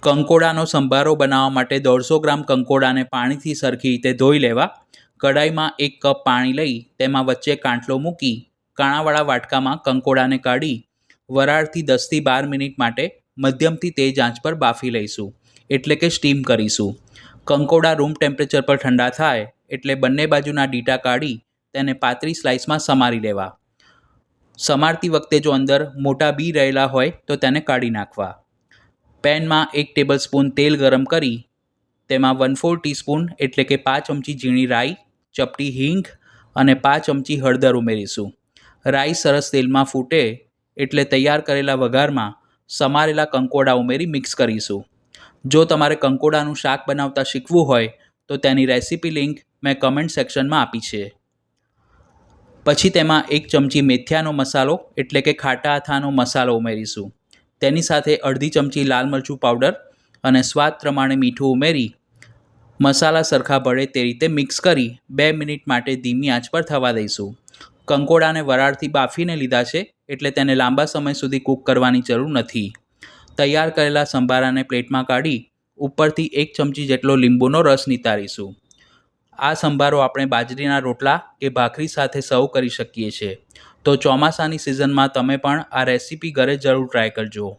કંકોડાનો સંભારો બનાવવા માટે 150 ગ્રામ કંકોડાને પાણીથી સરખી રીતે ધોઈ લેવા. કડાઈમાં 1 કપ પાણી લઈ તેમાં વચ્ચે કાંટલો મૂકી કાણાવાળા વાટકામાં કંકોડાને કાઢી વરાળથી 10થી 12 મિનિટ માટે મધ્યમથી તેજ આંચ પર બાફી લઈશું, એટલે કે સ્ટીમ કરીશું. કંકોડા રૂમ ટેમ્પરેચર પર ઠંડા થાય એટલે બંને બાજુના ડીટા કાઢી તેને પાતળી સ્લાઇસમાં સમારી લેવા. સમારતી વખતે જો અંદર મોટા બી રહેલા હોય તો તેને કાઢી નાખવા. પેનમાં 1 ટેબલસ્પૂન તેલ ગરમ કરી તેમાં 1/4 ટીસ્પૂન એટલે કે 5 ચમચી ઝીણી રાઈ, ચપટી હિંગ અને 5 ચમચી હળદર ઉમેરીશું. રાઈ સરસ તેલમાં ફૂટે એટલે તૈયાર કરેલા વઘારમાં સમારેલા કંકોડા ઉમેરી મિક્સ કરીશું. જો તમારે કંકોડાનું શાક બનાવતા શીખવું હોય તો તેની રેસીપી લિંક મેં કમેન્ટ સેક્શનમાં આપી છે. પછી તેમાં 1 ચમચી મેથીનો મસાલો એટલે કે ખાટા આથાનો મસાલો ઉમેરીશું. તેની સાથે અડધી ચમચી લાલ મરચું પાવડર અને સ્વાદ પ્રમાણે મીઠું ઉમેરી મસાલા સરખા ભળે તે રીતે મિક્સ કરી 2 મિનિટ માટે ધીમી આંચ પર થવા દઈશું. કંકોડાને વરાળથી બાફીને લીધા છે એટલે તેને લાંબા સમય સુધી કૂક કરવાની જરૂર નથી. તૈયાર કરેલા સંભારાને પ્લેટમાં કાઢી ઉપરથી 1 ચમચી જેટલો લીંબુનો રસ નિતારીશું. આ સંભારો આપણે બાજરીના રોટલા કે ભાખરી સાથે સર્વ કરી શકીએ છીએ. તો ચોમાસાની સિઝનમાં તમે પણ આ રેસીપી ઘરે જરૂર ટ્રાય કરજો.